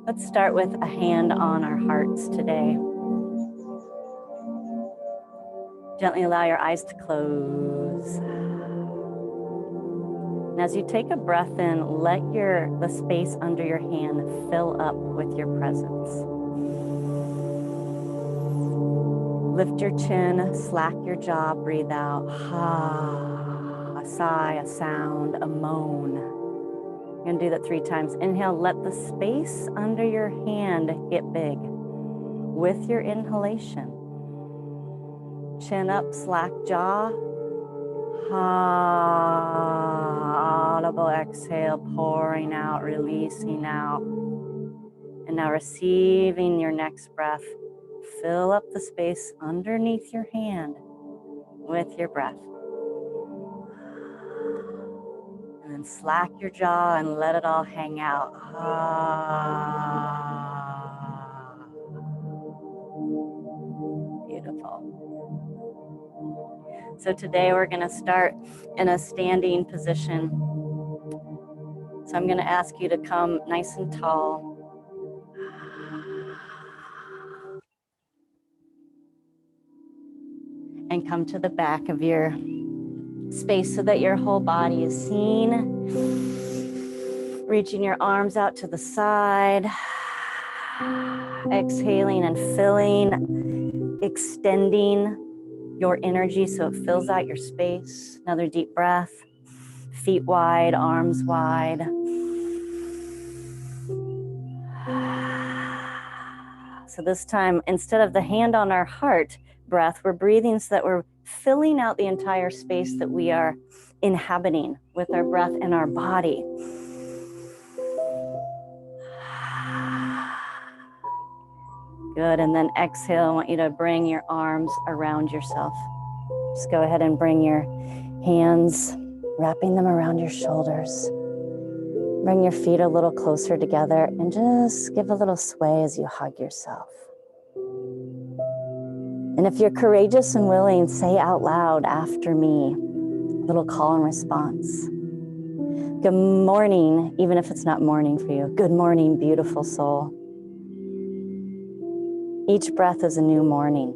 Let's start with a hand on our hearts today. Gently allow your eyes to close. And as you take a breath in, let the space under your hand fill up with your presence. Lift your chin, slack your jaw, breathe out. A sigh, a sound, a moan. You're gonna do that 3 times. Inhale, let the space under your hand get big with your inhalation. Chin up, slack jaw. Audible exhale, pouring out, releasing out. And now receiving your next breath. Fill up the space underneath your hand with your breath. And then slack your jaw and let it all hang out. Beautiful. So today we're going to start in a standing position. So I'm going to ask you to come nice and tall. And come to the back of your space so that your whole body is seen. Reaching your arms out to the side. Exhaling and filling, extending your energy so it fills out your space. Another deep breath. Feet wide, arms wide. So this time, instead of the hand on our heart breath, we're breathing so that we're filling out the entire space that we are inhabiting with our breath and our body. Good, and then exhale. I want you to bring your arms around yourself. Just go ahead and bring your hands, wrapping them around your shoulders. Bring your feet a little closer together and just give a little sway as you hug yourself. And if you're courageous and willing, say out loud after me, a little call and response. Good morning, even if it's not morning for you. Good morning, beautiful soul. Each breath is a new morning.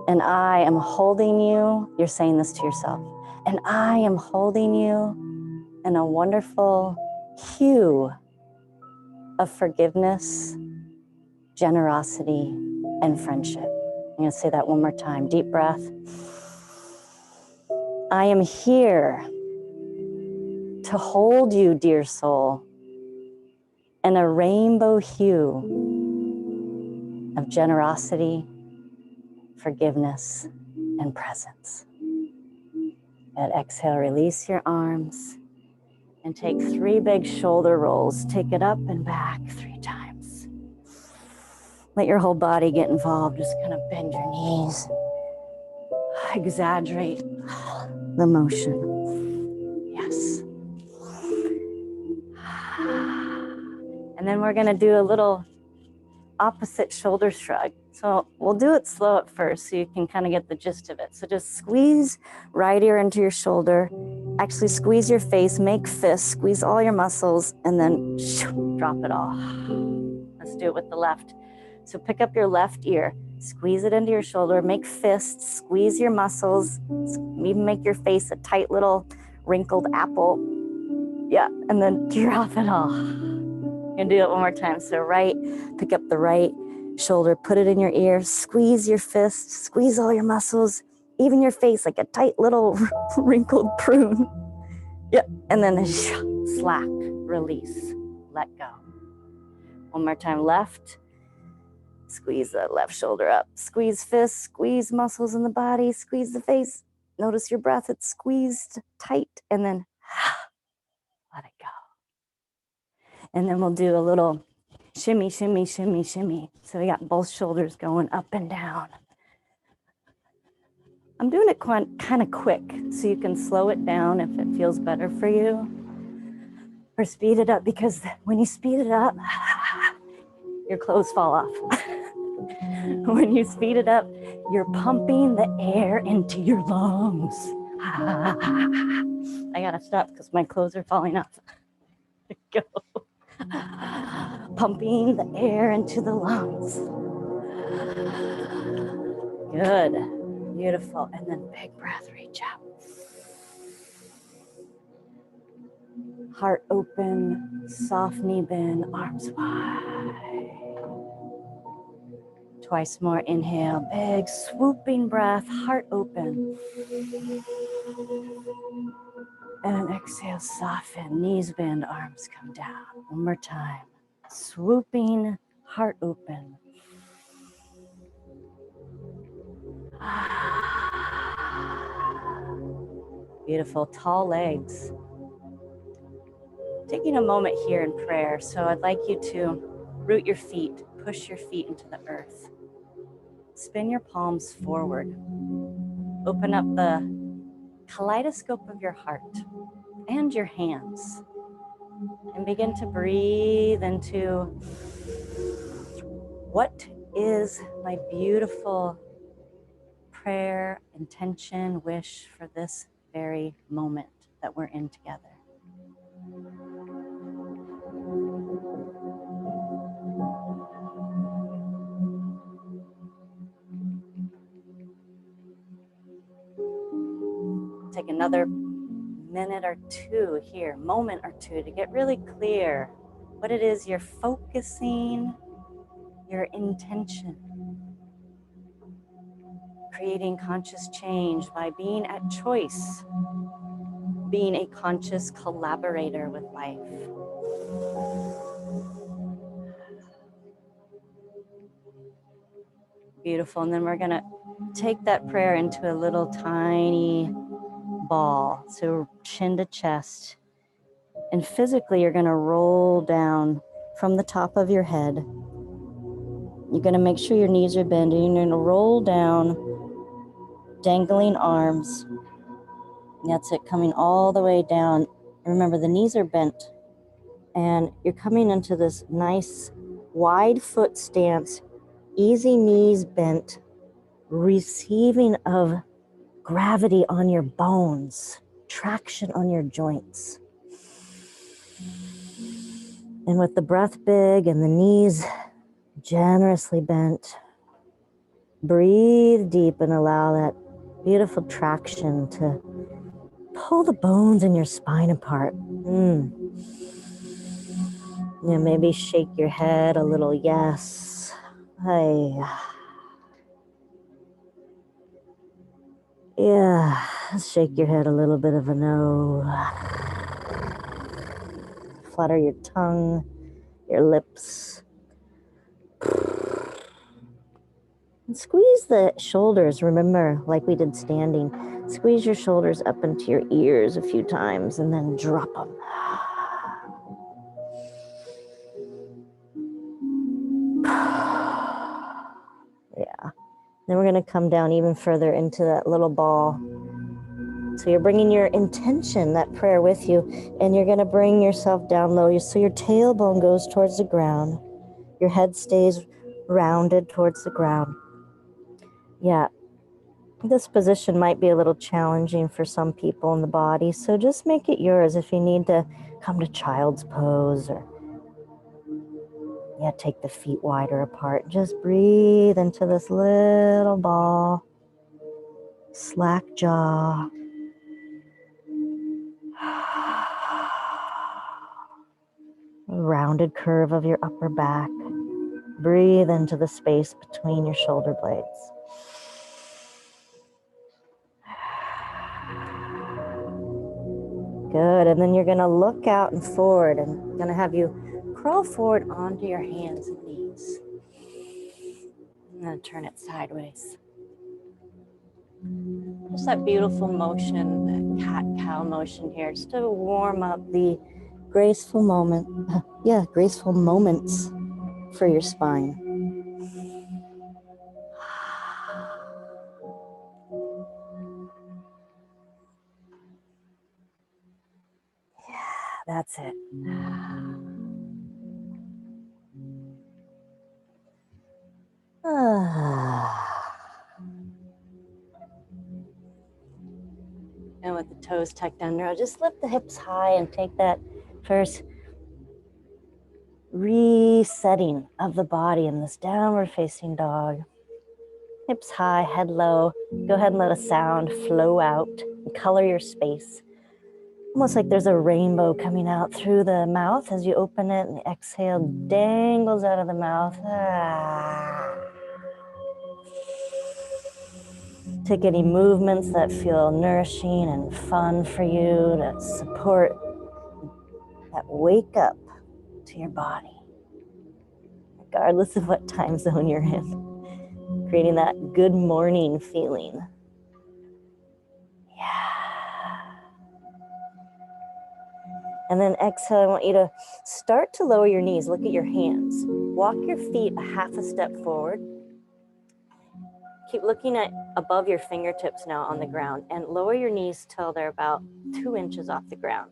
And I am holding you, you're saying this to yourself, and I am holding you in a wonderful hue of forgiveness, generosity, and friendship. I'm going to say that one more time. Deep breath. I am here to hold you, dear soul, in a rainbow hue of generosity, forgiveness, and presence. And exhale, release your arms and take 3 big shoulder rolls. Take it up and back 3 times. Let your whole body get involved. Just kind of bend your knees. Exaggerate the motion. Yes. And then we're going to do a little opposite shoulder shrug. So we'll do it slow at first so you can kind of get the gist of it. So just squeeze right ear into your shoulder. Actually squeeze your face, make fists, squeeze all your muscles, and then drop it off. Let's do it with the left. So pick up your left ear, squeeze it into your shoulder, make fists, squeeze your muscles, even make your face a tight little wrinkled apple. Yeah, and then drop it off. You're gonna do it one more time. So pick up the right shoulder, put it in your ear, squeeze your fist, squeeze all your muscles, even your face like a tight little wrinkled prune. Yeah, and then slack, release, let go. One more time, left. Squeeze the left shoulder up, squeeze fists, squeeze muscles in the body, squeeze the face. Notice your breath, it's squeezed tight, and then let it go. And then we'll do a little shimmy, shimmy, shimmy, shimmy. So we got both shoulders going up and down. I'm doing it kind of quick, so you can slow it down if it feels better for you, or speed it up, because when you speed it up, your clothes fall off. When you speed it up, you're pumping the air into your lungs. I gotta stop because my clothes are falling off. Go. Pumping the air into the lungs. Good. Beautiful. And then big breath, reach out. Heart open, soft knee bend, arms wide. Twice more, inhale, big swooping breath, heart open. And exhale, soften, knees bend, arms come down. One more time. Swooping, heart open. Beautiful, tall legs. Taking a moment here in prayer, so I'd like you to root your feet, push your feet into the earth. Spin your palms forward. Open up the kaleidoscope of your heart and your hands. And begin to breathe into what is my beautiful prayer, intention, wish for this very moment that we're in together. Take another minute or two here, moment or two, to get really clear what it is you're focusing your intention. Creating conscious change by being at choice, being a conscious collaborator with life. Beautiful. And then we're going to take that prayer into a little tiny ball. So chin to chest. And physically, you're going to roll down from the top of your head. You're going to make sure your knees are bending. You're going to roll down, dangling arms. That's it, coming all the way down. Remember, the knees are bent. And you're coming into this nice wide foot stance, easy knees bent, receiving of gravity on your bones, traction on your joints. And with the breath big and the knees generously bent, breathe deep and allow that beautiful traction to pull the bones in your spine apart. Yeah, maybe shake your head a little, yes. Hey. Yeah, shake your head a little bit of a no. Flutter your tongue, your lips. And squeeze the shoulders, remember, like we did standing. Squeeze your shoulders up into your ears a few times and then drop them. Yeah. Then we're going to come down even further into that little ball. So you're bringing your intention, that prayer with you, and you're going to bring yourself down low. So your tailbone goes towards the ground. Your head stays rounded towards the ground. Yeah. This position might be a little challenging for some people in the body, so just make it yours. If you need to come to child's pose or take the feet wider apart. Just breathe into this little ball. Slack jaw. A rounded curve of your upper back. Breathe into the space between your shoulder blades. Good, and then you're going to look out and forward, and I'm going to have you crawl forward onto your hands and knees. I'm going to turn it sideways. Just that beautiful motion, that cat-cow motion here, just to warm up the graceful graceful moments for your spine. Yeah, that's it. toes tucked under. Just lift the hips high and take that first resetting of the body in this downward facing dog. Hips high, head low. Go ahead and let a sound flow out and color your space. Almost like there's a rainbow coming out through the mouth as you open it, and the exhale dangles out of the mouth. Take any movements that feel nourishing and fun for you to support that wake up to your body, regardless of what time zone you're in. Creating that good morning feeling. Yeah. And then exhale, I want you to start to lower your knees. Look at your hands. Walk your feet a half a step forward. Keep looking at above your fingertips now on the ground, and lower your knees till they're about 2 inches off the ground.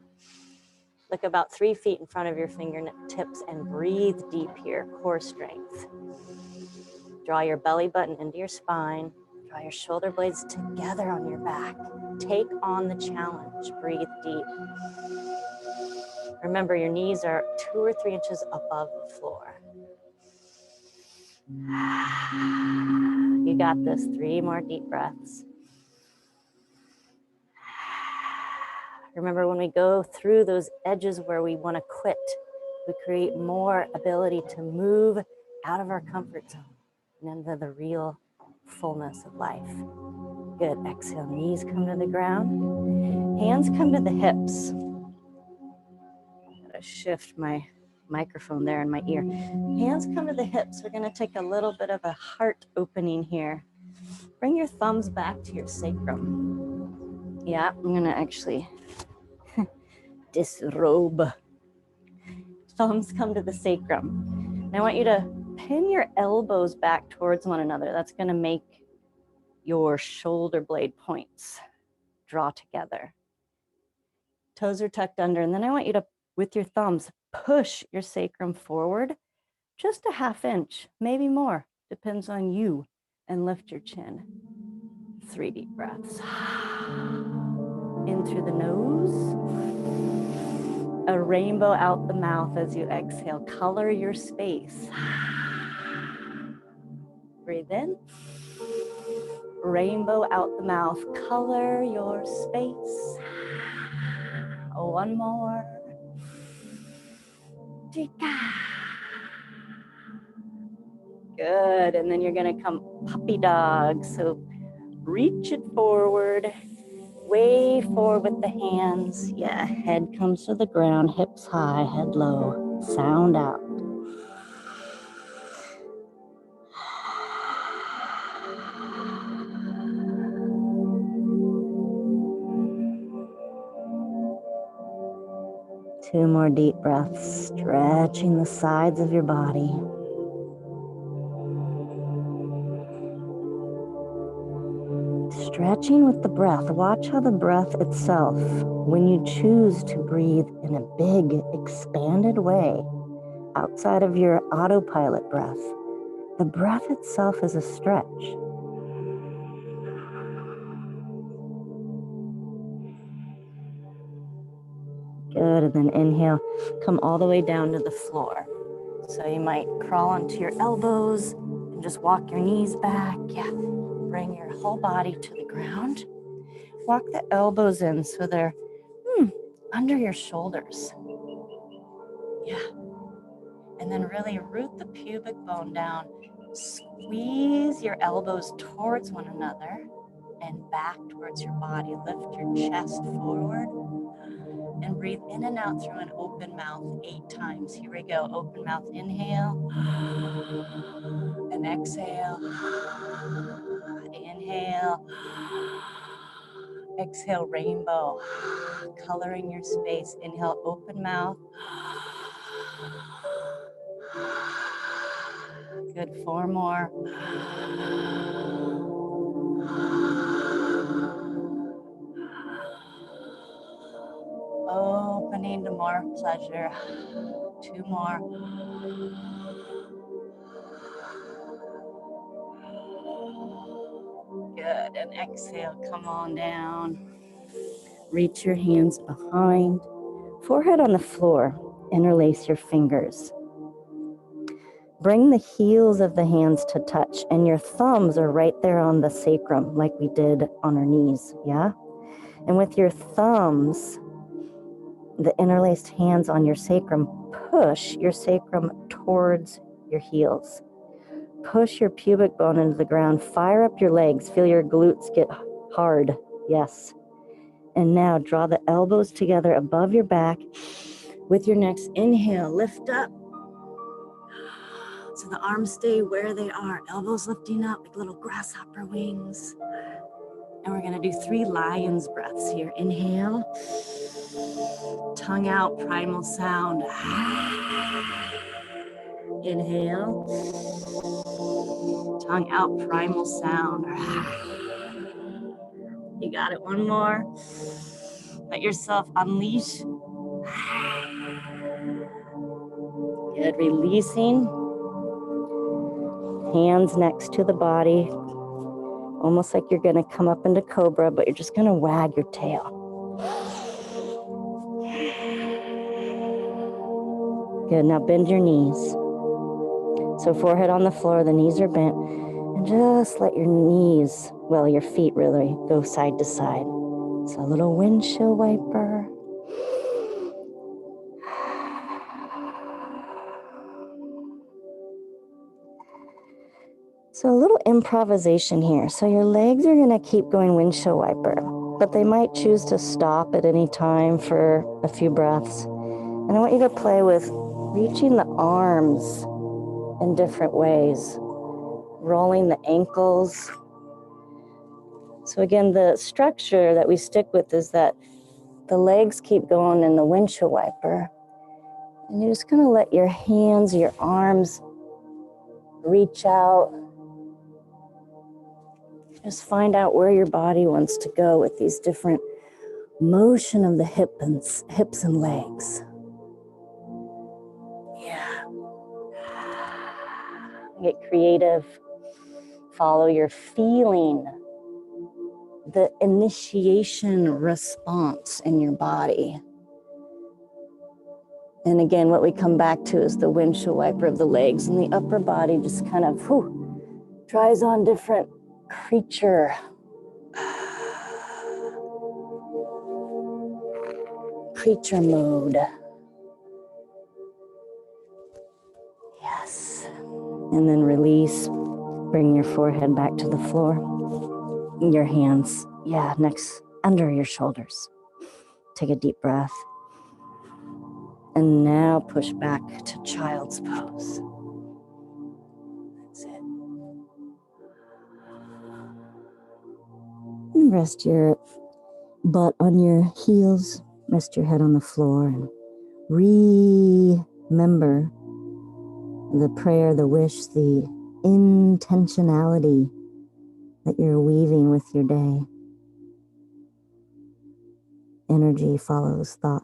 Look about 3 feet in front of your fingertips and breathe deep here, core strength. Draw your belly button into your spine. Draw your shoulder blades together on your back. Take on the challenge. Breathe deep. Remember, your knees are 2 or 3 inches above the floor. You got this. 3 more deep breaths. Remember, when we go through those edges where we want to quit, we create more ability to move out of our comfort zone and into the real fullness of life. Good. Exhale, knees come to the ground. Hands come to the hips. Gotta shift my microphone there in my ear. Hands come to the hips. We're gonna take a little bit of a heart opening here. Bring your thumbs back to your sacrum. Yeah, I'm gonna actually disrobe. Thumbs come to the sacrum. And I want you to pin your elbows back towards one another. That's gonna make your shoulder blade points draw together. Toes are tucked under, and then I want you to, with your thumbs, push your sacrum forward just a ½ inch, maybe more, depends on you, and lift your chin. 3 deep breaths. In through the nose. A rainbow out the mouth as you exhale. Color your space. Breathe in. Rainbow out the mouth. Color your space. One more. Good. And then you're going to come puppy dog. So reach it forward. Way forward with the hands. Yeah, head comes to the ground, hips high, head low. Sound out. Two more deep breaths, stretching the sides of your body. Stretching with the breath. Watch how the breath itself, when you choose to breathe in a big, expanded way, outside of your autopilot breath, the breath itself is a stretch. Good, and then inhale, come all the way down to the floor. So you might crawl onto your elbows and just walk your knees back. Yeah, bring your whole body to the ground. Walk the elbows in so they're under your shoulders. Yeah. And then really root the pubic bone down. Squeeze your elbows towards one another and back towards your body. Lift your chest forward and breathe in and out through an open mouth 8 times. Here we go. Open mouth, inhale. And exhale. Inhale. Exhale, rainbow. Coloring your space. Inhale, open mouth. Good, 4 more. Opening to more pleasure. 2 more. Good, and exhale, come on down. Reach your hands behind. Forehead on the floor. Interlace your fingers. Bring the heels of the hands to touch, and your thumbs are right there on the sacrum, like we did on our knees, yeah? And with your thumbs, the interlaced hands on your sacrum, push your sacrum towards your heels. Push your pubic bone into the ground. Fire up your legs. Feel your glutes get hard, yes. And now draw the elbows together above your back. With your next inhale, lift up. So the arms stay where they are, elbows lifting up like little grasshopper wings. And we're gonna do 3 lion's breaths here. Inhale, tongue out, primal sound. Inhale, tongue out, primal sound. You got it, one more. Let yourself unleash. Good, releasing. Hands next to the body. Almost like you're gonna come up into cobra, but you're just gonna wag your tail. Good, now bend your knees. So forehead on the floor, the knees are bent. And just let your knees, well, your feet really, go side to side. So a little windshield wiper. So a little improvisation here. So your legs are gonna keep going windshield wiper, but they might choose to stop at any time for a few breaths. And I want you to play with reaching the arms in different ways, rolling the ankles. So again, the structure that we stick with is that the legs keep going in the windshield wiper. And you're just gonna let your hands, your arms reach out. Just find out where your body wants to go with these different motion of the hips and legs. Yeah. Get creative. Follow your feeling, the initiation response in your body. And again, what we come back to is the windshield wiper of the legs, and the upper body just kind of tries on different creature mode. Yes. And then release. Bring your forehead back to the floor. Your hands, next under your shoulders. Take a deep breath. And now push back to child's pose. That's it. And rest your butt on your heels. Rest your head on the floor. And remember the prayer, the wish, the intentionality that you're weaving with your day. Energy follows thought.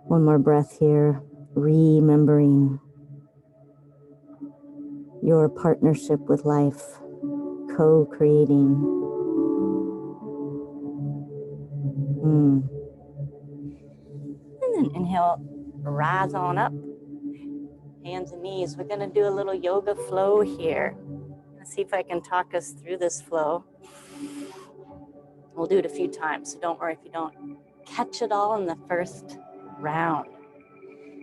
One more breath here, remembering your partnership with life, co-creating. And then inhale, rise on up, hands and knees. We're gonna do a little yoga flow here. Let's see if I can talk us through this flow. We'll do it a few times, so don't worry if you don't catch it all in the first round.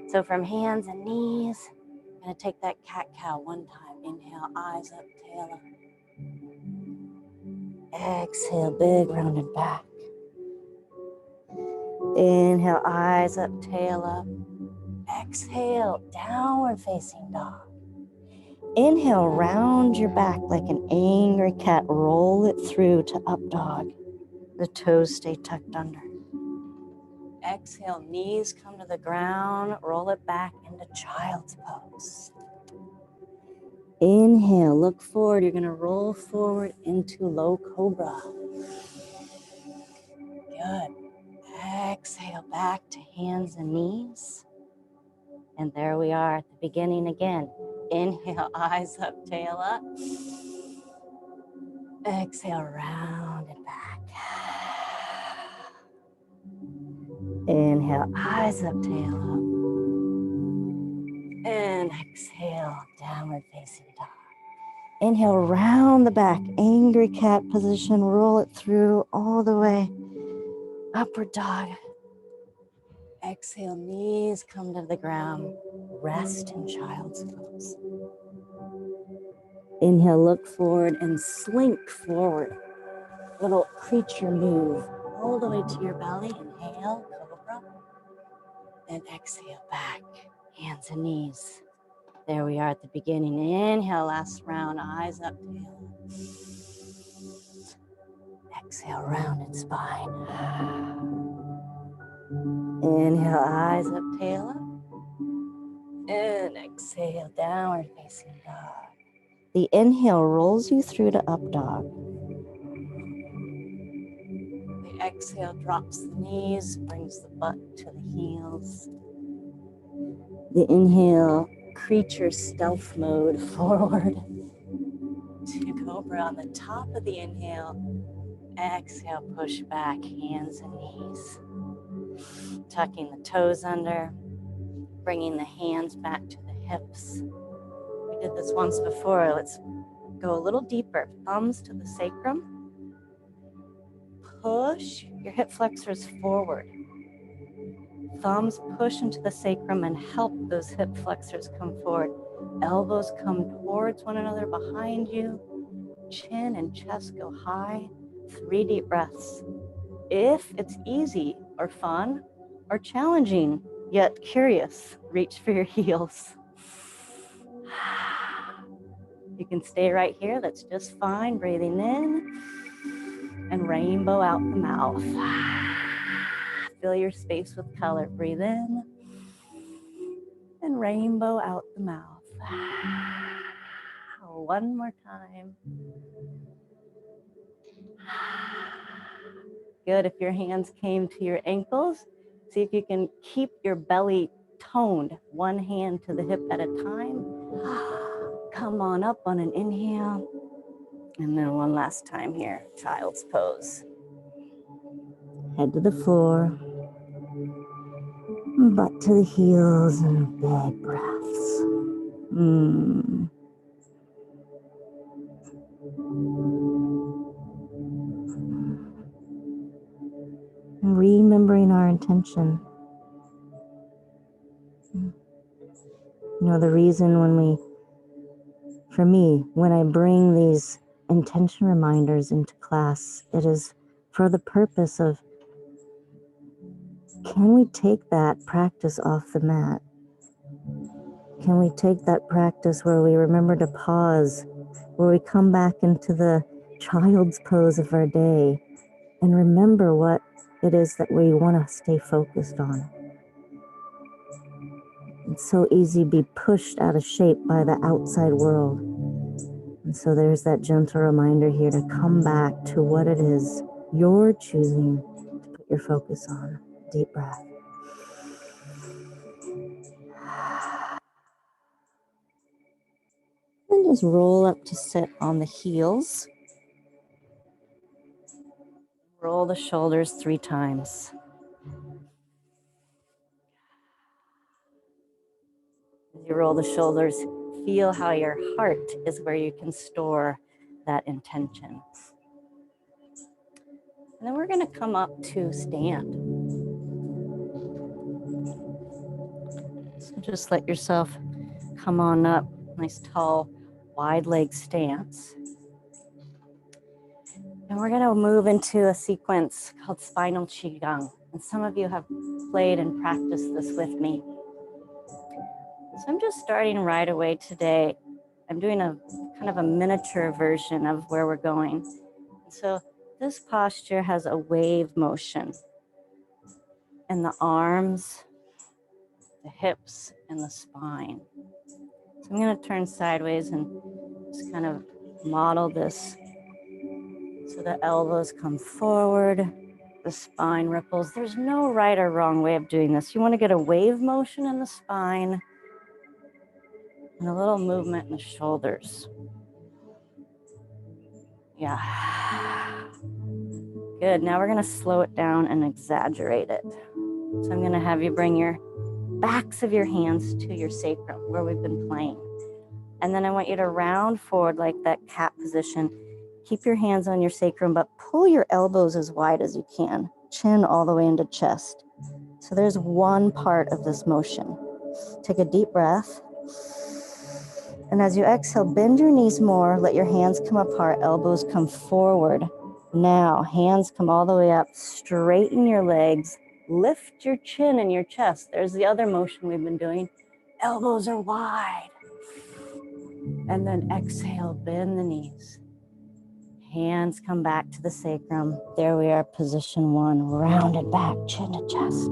So from hands and knees, I'm gonna take that cat-cow one time. Inhale, eyes up, tail up. Exhale, big rounded back. Inhale, eyes up, tail up. Exhale, downward facing dog. Inhale, round your back like an angry cat. Roll it through to up dog. The toes stay tucked under. Exhale, knees come to the ground. Roll it back into child's pose. Inhale, look forward. You're going to roll forward into low cobra. Good. Exhale back to hands and knees. And there we are at the beginning again. Inhale, eyes up, tail up. Exhale, round and back. Inhale, eyes up, tail up. And exhale, downward facing dog. Inhale, round the back, angry cat position. Roll it through all the way. Upward dog. Exhale, knees come to the ground. Rest in child's pose. Inhale, look forward and slink forward. Little creature move all the way to your belly. Inhale, cobra. And exhale, back, hands and knees. There we are at the beginning. Inhale, last round, eyes up, tail up. Exhale, rounded spine. Inhale, eyes up, tail up. And exhale, downward facing dog. The inhale rolls you through to up dog. The exhale drops the knees, brings the butt to the heels. The inhale, creature stealth mode forward to cobra on the top of the inhale. Exhale, push back, hands and knees. Tucking the toes under, bringing the hands back to the hips. We did this once before. Let's go a little deeper. Thumbs to the sacrum. Push your hip flexors forward. Thumbs push into the sacrum and help those hip flexors come forward. Elbows come towards one another behind you. Chin and chest go high. 3 deep breaths. If it's easy or fun or challenging, yet curious, reach for your heels. You can stay right here. That's just fine. Breathing in and rainbow out the mouth. Fill your space with color. Breathe in and rainbow out the mouth. One more time. Good. If your hands came to your ankles, see if you can keep your belly toned. One hand to the hip at a time. Come on up on an inhale. And then one last time here, child's pose. Head to the floor. Butt to the heels and big breaths. Remembering our intention. You know, the reason for me, when I bring these intention reminders into class, it is for the purpose of, can we take that practice off the mat? Can we take that practice where we remember to pause, where we come back into the child's pose of our day and remember what it is that we want to stay focused on? It's so easy to be pushed out of shape by the outside world. And so there's that gentle reminder here to come back to what it is you're choosing to put your focus on. Deep breath. And just roll up to sit on the heels. Roll the shoulders 3 times. As you roll the shoulders, feel how your heart is where you can store that intention. And then we're going to come up to stand. So just let yourself come on up, nice tall, wide leg stance. And we're going to move into a sequence called spinal qigong. And some of you have played and practiced this with me. So I'm just starting right away today. I'm doing a kind of a miniature version of where we're going. So this posture has a wave motion. And the arms, the hips, and the spine. So I'm going to turn sideways and just kind of model this. So the elbows come forward, the spine ripples. There's no right or wrong way of doing this. You want to get a wave motion in the spine and a little movement in the shoulders. Yeah. Good. Now we're going to slow it down and exaggerate it. So I'm going to have you bring your backs of your hands to your sacrum where we've been playing. And then I want you to round forward like that cat position. Keep your hands on your sacrum, but pull your elbows as wide as you can. Chin all the way into chest. So there's one part of this motion. Take a deep breath. And as you exhale, bend your knees more. Let your hands come apart, elbows come forward. Now, hands come all the way up. Straighten your legs. Lift your chin and your chest. There's the other motion we've been doing. Elbows are wide. And then exhale, bend the knees. Hands come back to the sacrum. There we are, position one. Rounded back, chin to chest.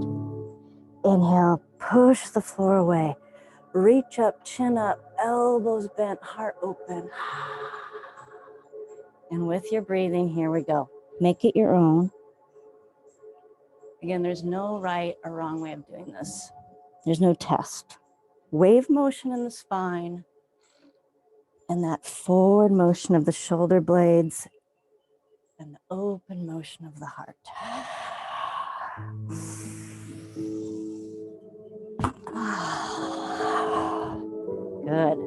Inhale, push the floor away. Reach up, chin up, elbows bent, heart open. And with your breathing, here we go. Make it your own. Again, there's no right or wrong way of doing this. There's no test. Wave motion in the spine and that forward motion of the shoulder blades and the open motion of the heart. Good.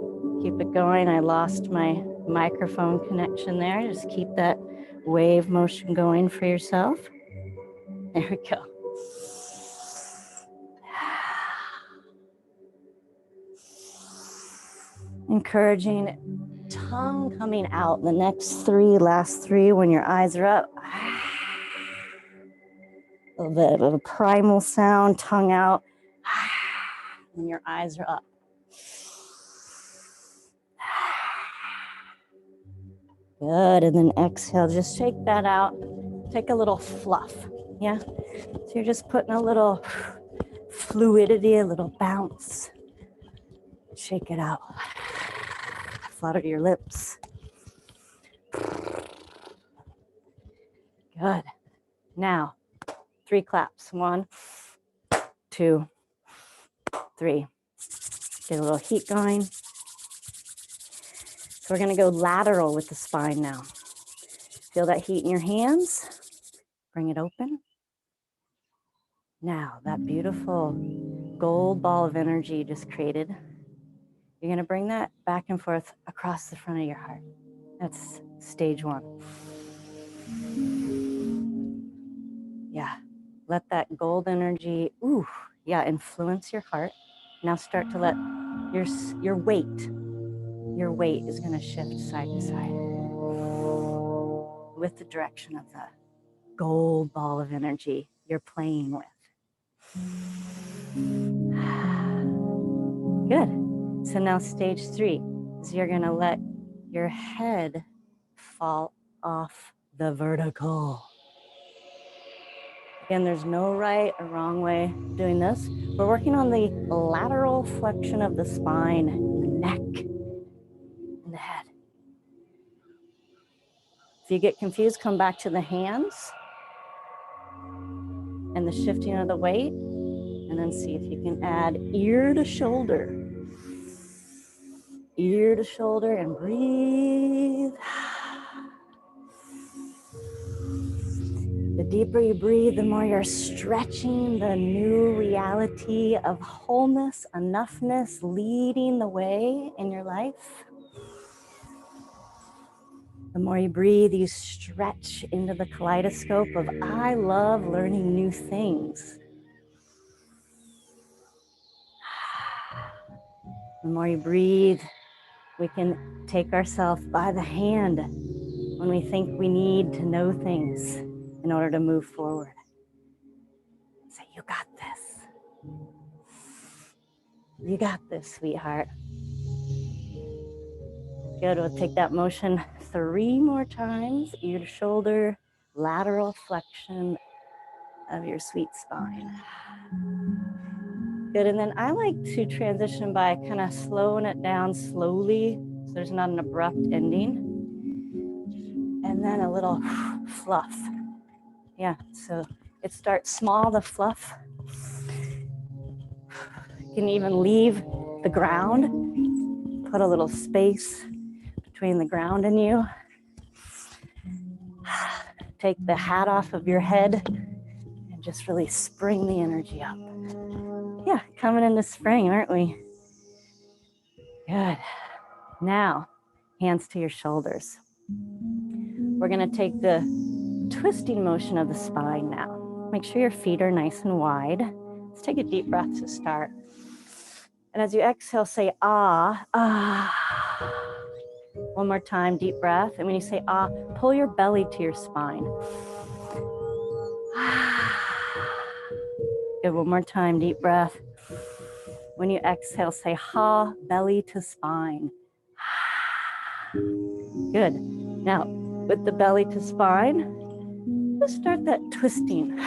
Keep it going. I lost my microphone connection there. Just keep that wave motion going for yourself. There we go. Encouraging tongue coming out. The next three, last three, when your eyes are up. A little bit of a primal sound, tongue out. When your eyes are up. Good, and then exhale, just shake that out. Take a little fluff, yeah? So you're just putting a little fluidity, a little bounce. Shake it out. Flutter your lips. Good. Now, 3 claps. 1, 2, 3. Get a little heat going. So we're gonna go lateral with the spine now. Feel that heat in your hands. Bring it open. Now, that beautiful gold ball of energy you just created, you're gonna bring that back and forth across the front of your heart. That's stage 1. Yeah, let that gold energy, influence your heart. Now start to let your weight is gonna shift side to side with the direction of the gold ball of energy you're playing with. Good. So now stage 3 is you're gonna let your head fall off the vertical. Again, there's no right or wrong way of doing this. We're working on the lateral flexion of the spine, the neck, and the head. If you get confused, come back to the hands and the shifting of the weight, and then see if you can add ear to shoulder. Ear to shoulder, and breathe. The deeper you breathe, the more you're stretching the new reality of wholeness, enoughness, leading the way in your life. The more you breathe, you stretch into the kaleidoscope of I love learning new things. The more you breathe, we can take ourselves by the hand when we think we need to know things in order to move forward. Say, you got this. You got this, sweetheart. Good, we'll take that motion 3 more times. Ear to shoulder, lateral flexion of your sweet spine. Good, and then I like to transition by kind of slowing it down slowly so there's not an abrupt ending. And then a little fluff. Yeah, so it starts small, the fluff. You can even leave the ground, put a little space between the ground and you. Take the hat off of your head and just really spring the energy up. Yeah, coming into spring, aren't we? Good. Now, hands to your shoulders. We're gonna take the twisting motion of the spine now. Make sure your feet are nice and wide. Let's take a deep breath to start. And as you exhale, say ah, ah. One more time, deep breath. And when you say ah, pull your belly to your spine. Good, one more time, deep breath. When you exhale, say ha, belly to spine. Good. Now, with the belly to spine, just start that twisting.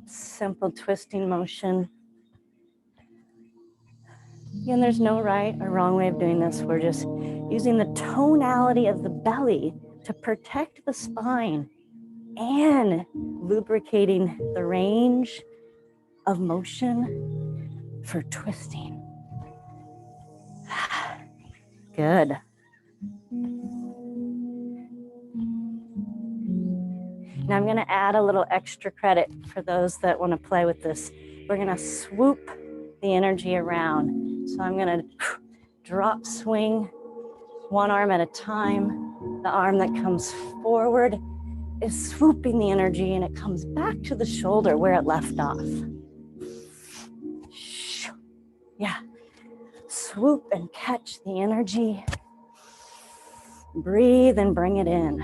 Simple twisting motion. Again, there's no right or wrong way of doing this. We're just using the tonality of the belly to protect the spine and lubricating the range of motion for twisting. Good. Now I'm going to add a little extra credit for those that want to play with this. We're going to swoop the energy around. So I'm going to drop swing one arm at a time. The arm that comes forward is swooping the energy and it comes back to the shoulder where it left off. Yeah. Swoop and catch the energy. Breathe and bring it in.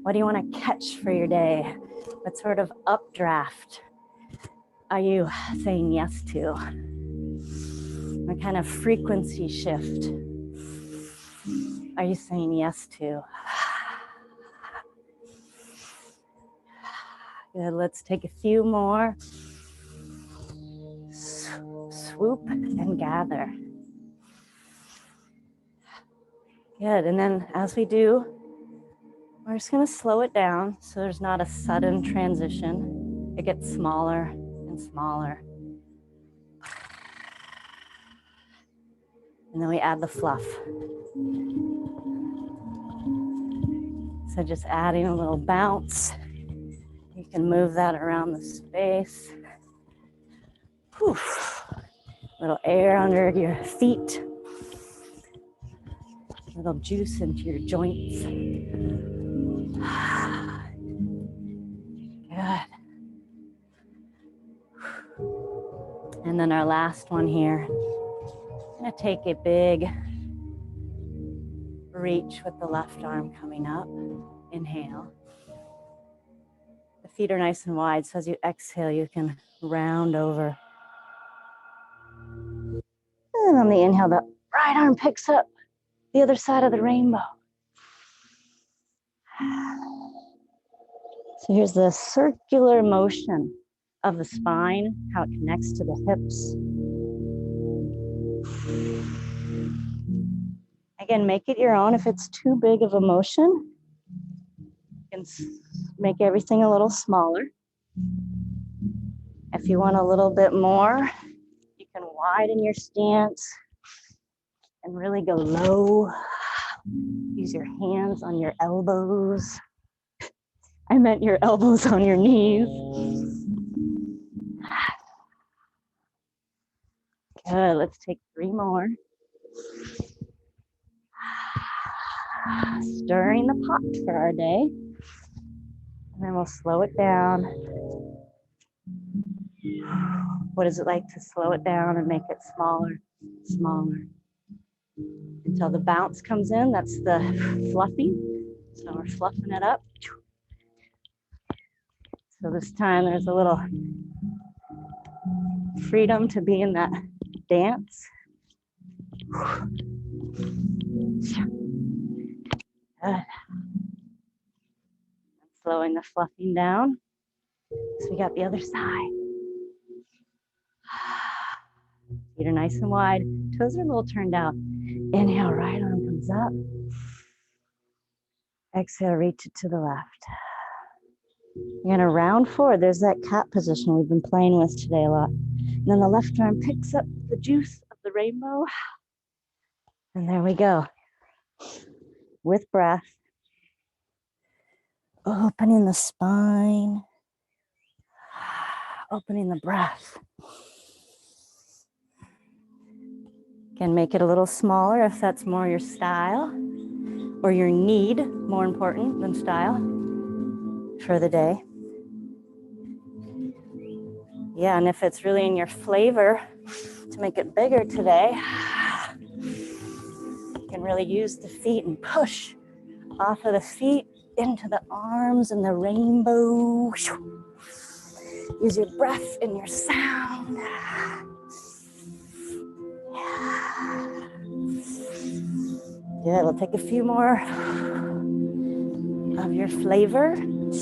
What do you want to catch for your day? What sort of updraft are you saying yes to? What kind of frequency shift are you saying yes to? Good, let's take a few more. Swoop and gather. Good, and then as we do, we're just gonna slow it down so there's not a sudden transition. It gets smaller and smaller. And then we add the fluff. So just adding a little bounce. You can move that around the space. Whew. Little air under your feet. Little juice into your joints. Good. And then our last one here. I'm gonna take a big reach with the left arm coming up. Inhale. The feet are nice and wide, so as you exhale, you can round over. And on the inhale, the right arm picks up the other side of the rainbow. So here's the circular motion of the spine, how it connects to the hips. Again, make it your own. If it's too big of a motion, you can make everything a little smaller. If you want a little bit more, you can widen your stance and really go low. Use your hands on your elbows. I meant your elbows on your knees. Good, let's take 3 more. Stirring the pot for our day. And then we'll slow it down. What is it like to slow it down and make it smaller, smaller? Until the bounce comes in, that's the fluffing. So we're fluffing it up. So this time there's a little freedom to be in that dance. Good. Let's slowing the fluffing down. So we got the other side. Feet are nice and wide. Toes are a little turned out. Inhale, right arm comes up. Exhale, reach it to the left. You're gonna round forward. There's that cat position we've been playing with today a lot. And then the left arm picks up the juice of the rainbow. And there we go. With breath. Opening the spine. Opening the breath. Can make it a little smaller if that's more your style or your need, more important than style for the day. Yeah, and if it's really in your flavor to make it bigger today, you can really use the feet and push off of the feet into the arms and the rainbow. Use your breath and your sound. Yeah, we'll take a few more of your flavor. And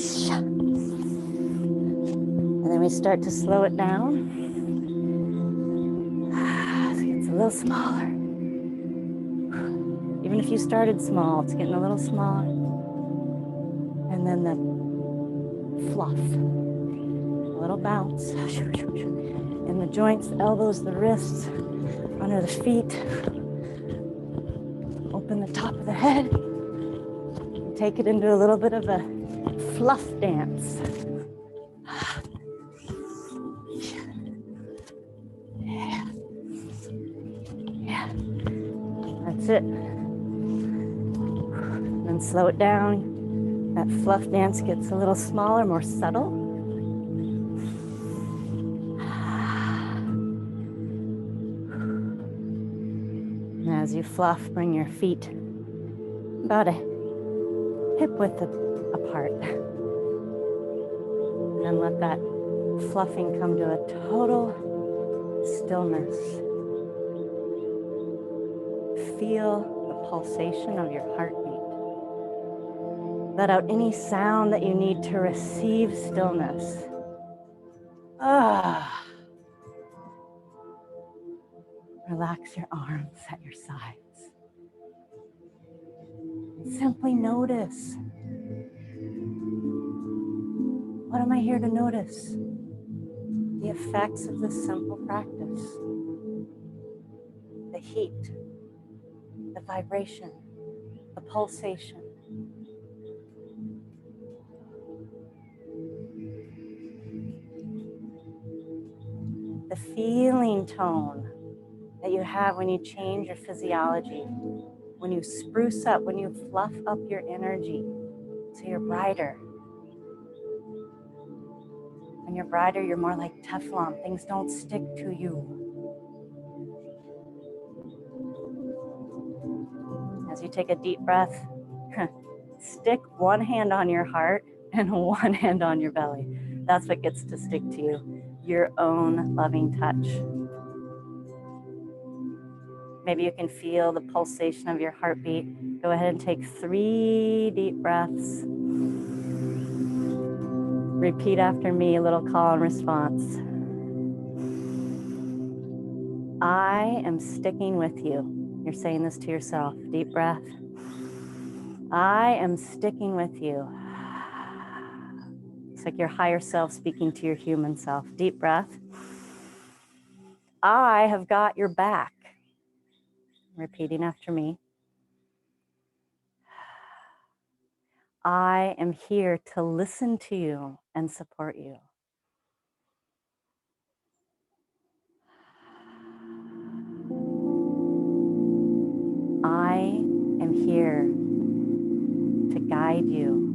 then we start to slow it down. So it's a little smaller. Even if you started small, it's getting a little smaller. And then the fluff, a little bounce. In the joints, the elbows, the wrists, under the feet. Open the top of the head. Take it into a little bit of a fluff dance. Yeah. That's it. Then slow it down. That fluff dance gets a little smaller, more subtle. And as you fluff, bring your feet about a hip width apart. And then let that fluffing come to a total stillness. Feel the pulsation of your heartbeat. Let out any sound that you need to receive stillness. Relax your arms at your sides. Simply notice. What am I here to notice? The effects of this simple practice. The heat, the vibration, the pulsation. The feeling tone that you have when you change your physiology, when you spruce up, when you fluff up your energy so you're brighter. When you're brighter, you're more like Teflon. Things don't stick to you. As you take a deep breath, stick one hand on your heart and one hand on your belly. That's what gets to stick to you, your own loving touch. Maybe you can feel the pulsation of your heartbeat. Go ahead and take 3 deep breaths. Repeat after me, a little call and response. I am sticking with you. You're saying this to yourself. Deep breath. I am sticking with you. It's like your higher self speaking to your human self. Deep breath. I have got your back. Repeating after me. I am here to listen to you and support you. I am here to guide you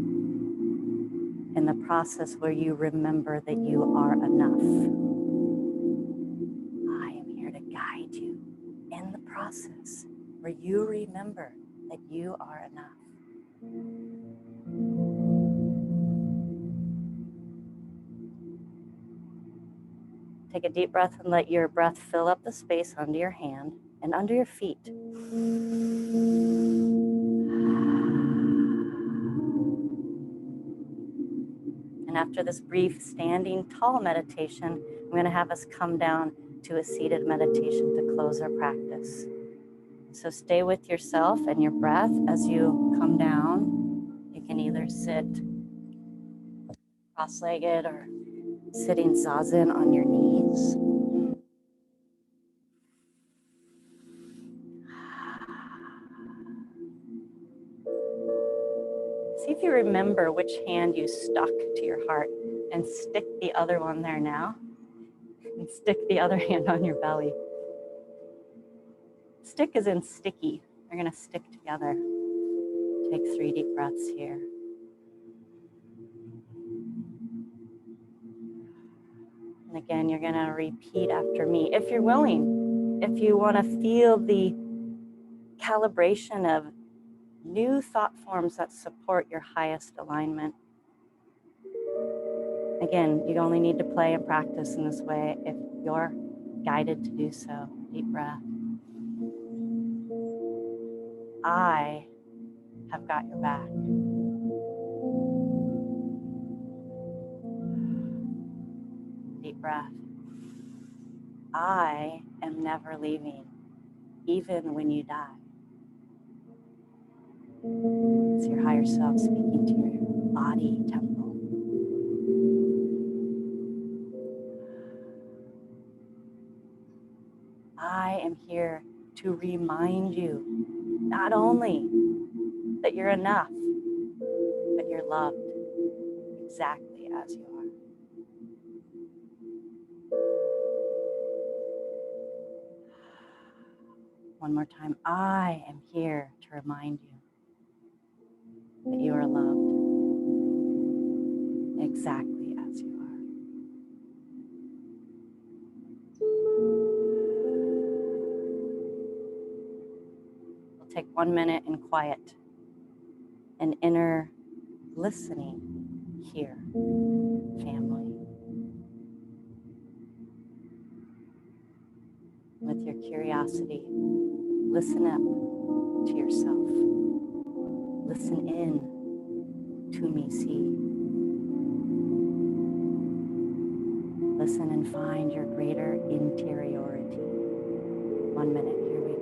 in the process where you remember that you are enough. I am here to guide you in the process where you remember that you are enough. Take a deep breath and let your breath fill up the space under your hand and under your feet. And after this brief standing tall meditation, I'm going to have us come down to a seated meditation to close our practice. So stay with yourself and your breath as you come down. You can either sit cross-legged or sitting zazen on your knees. See if you remember which hand you stuck to your heart and stick the other one there now. And stick the other hand on your belly. Stick as in sticky. They're going to stick together. Take 3 deep breaths here. And again, you're going to repeat after me if you're willing. If you want to feel the calibration of new thought forms that support your highest alignment. Again, you only need to play and practice in this way if you're guided to do so. Deep breath. I have got your back. Deep breath. I am never leaving, even when you die. It's your higher self speaking to your body temple. I am here to remind you not only that you're enough, but you're loved exactly as you are. One more time. I am here to remind you that you are loved exactly as you are. We'll take 1 minute in quiet and inner listening here, family. With your curiosity, listen up to yourself. Listen in to me see. Listen and find your greater interiority. 1 minute, here we go.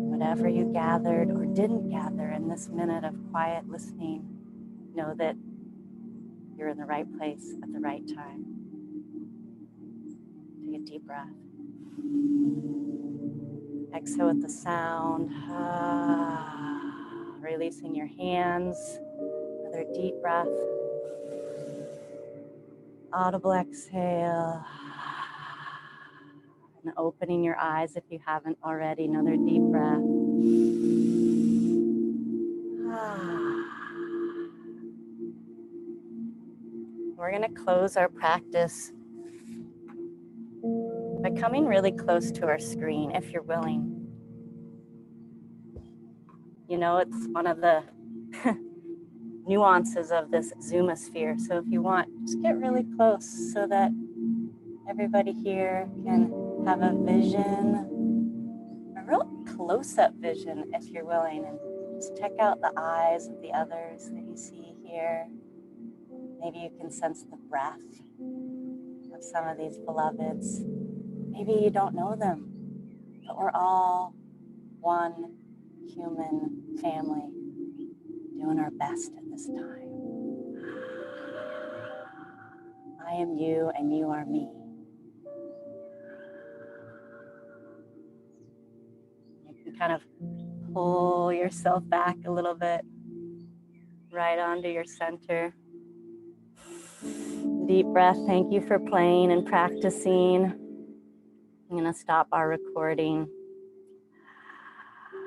Whatever you gathered or didn't gather in this minute of quiet listening, know that you're in the right place at the right time. Take a deep breath. Exhale with the sound. Releasing your hands. Another deep breath. Audible exhale. And opening your eyes if you haven't already. Another deep breath. We're going to close our practice by coming really close to our screen, if you're willing. You know, it's one of the nuances of this Zoomosphere. So if you want, just get really close so that everybody here can have a vision, a real close-up vision, if you're willing. And just check out the eyes of the others that you see here. Maybe you can sense the breath of some of these beloveds. Maybe you don't know them, but we're all one human family doing our best at this time. I am you and you are me. You can kind of pull yourself back a little bit, right onto your center. Deep breath. Thank you for playing and practicing. I'm going to stop our recording.